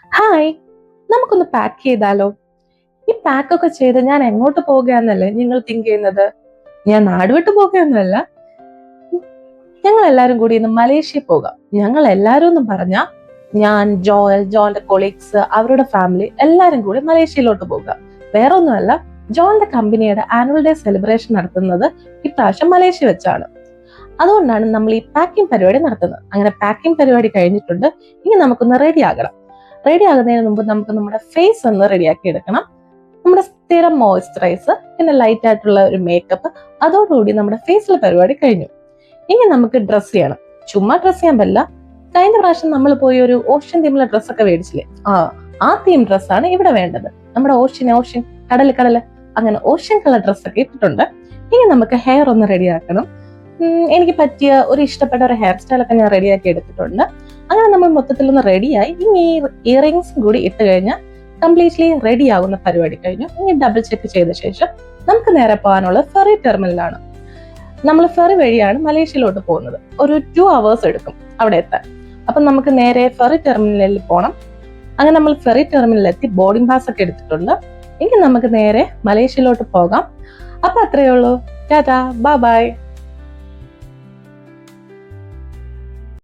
Hi, നമുക്കൊന്ന് pack ചെയ്താലോ? ഈ പാക്കൊക്കെ ചെയ്ത് ഞാൻ എങ്ങോട്ട് പോകുകയെന്നല്ലേ നിങ്ങൾ തിങ്ക് ചെയ്യുന്നത്? ഞാൻ നാട് വിട്ടു പോകുകയൊന്നുമല്ല. ഞങ്ങൾ എല്ലാരും കൂടി ഇന്ന് മലേഷ്യയിൽ പോകാം. ഞങ്ങൾ എല്ലാരും എന്നും പറഞ്ഞ ഞാൻ, ജോയൽ, ജോന്റെ കൊളീഗ്സ്, അവരുടെ ഫാമിലി എല്ലാരും കൂടി മലേഷ്യയിലോട്ട് പോകുക. വേറെ ഒന്നുമല്ല, ജോന്റെ കമ്പനിയുടെ ആനുവൽ ഡേ സെലിബ്രേഷൻ നടത്തുന്നത് ഇപ്രാവശ്യം മലേഷ്യ വെച്ചാണ്. അതുകൊണ്ടാണ് നമ്മൾ ഈ പാക്കിംഗ് പരിപാടി നടത്തുന്നത്. അങ്ങനെ പാക്കിംഗ് പരിപാടി കഴിഞ്ഞിട്ടുണ്ട്. ഇനി നമുക്കൊന്ന് റെഡി ആകണം. റെഡി ആകുന്നതിന് മുമ്പ് നമുക്ക് നമ്മുടെ ഫേസ് ഒന്ന് റെഡിയാക്കി എടുക്കണം. നമ്മുടെ സ്ഥിരം മോയ്സ്ചറൈസർ, പിന്നെ ലൈറ്റ് ആയിട്ടുള്ള ഒരു മേക്കപ്പ്, അതോടുകൂടി നമ്മുടെ ഫേസിലെ പരിപാടി കഴിഞ്ഞു. ഇനി നമുക്ക് ഡ്രസ് ചെയ്യണം. ചുമ്മാ ഡ്രസ് ചെയ്യാൻ പറ്റില്ല. കഴിഞ്ഞ പ്രാവശ്യം നമ്മൾ പോയി ഒരു ഓഷ്യൻ തീമിലെ ഡ്രസ്സൊക്കെ മേടിച്ചില്ലേ, ആ തീം ഡ്രസ്സാണ് ഇവിടെ വേണ്ടത്. നമ്മുടെ ഓഷ്യൻ കടല് അങ്ങനെ ഓഷ്യൻ കളർ ഡ്രസ്സൊക്കെ ഇട്ടിട്ടുണ്ട്. ഇനി നമുക്ക് ഹെയർ ഒന്ന് റെഡിയാക്കണം. എനിക്ക് പറ്റിയ ഒരു ഇഷ്ടപ്പെട്ട ഒരു ഹെയർ സ്റ്റൈലൊക്കെ ഞാൻ റെഡിയാക്കി എടുത്തിട്ടുണ്ട്. അങ്ങനെ നമ്മൾ മൊത്തത്തിലൊന്ന് റെഡിയായി. ഇനി ഈ ഇയറിങ്സും കൂടി ഇട്ട് കഴിഞ്ഞാൽ കംപ്ലീറ്റ്ലി റെഡി ആകുന്ന പരിപാടി കഴിഞ്ഞു. ഇനി ഡബിൾ ചെക്ക് ചെയ്ത ശേഷം നമുക്ക് നേരെ പോകാനുള്ള ഫെറി ടെർമിനലാണ്. നമ്മൾ ഫെറി വഴിയാണ് മലേഷ്യയിലോട്ട് പോകുന്നത്. ഒരു 2 hours എടുക്കും അവിടെ എത്താൻ. അപ്പം നമുക്ക് നേരെ ഫെറി ടെർമിനലിൽ പോകണം. അങ്ങനെ നമ്മൾ ഫെറി ടെർമിനലിൽ എത്തി ബോർഡിംഗ് പാസ് ഒക്കെ എടുത്തിട്ടുണ്ട്. ഇനി നമുക്ക് നേരെ മലേഷ്യയിലോട്ട് പോകാം. അപ്പൊ അത്രയേ ഉള്ളൂ. Tata, bye bye.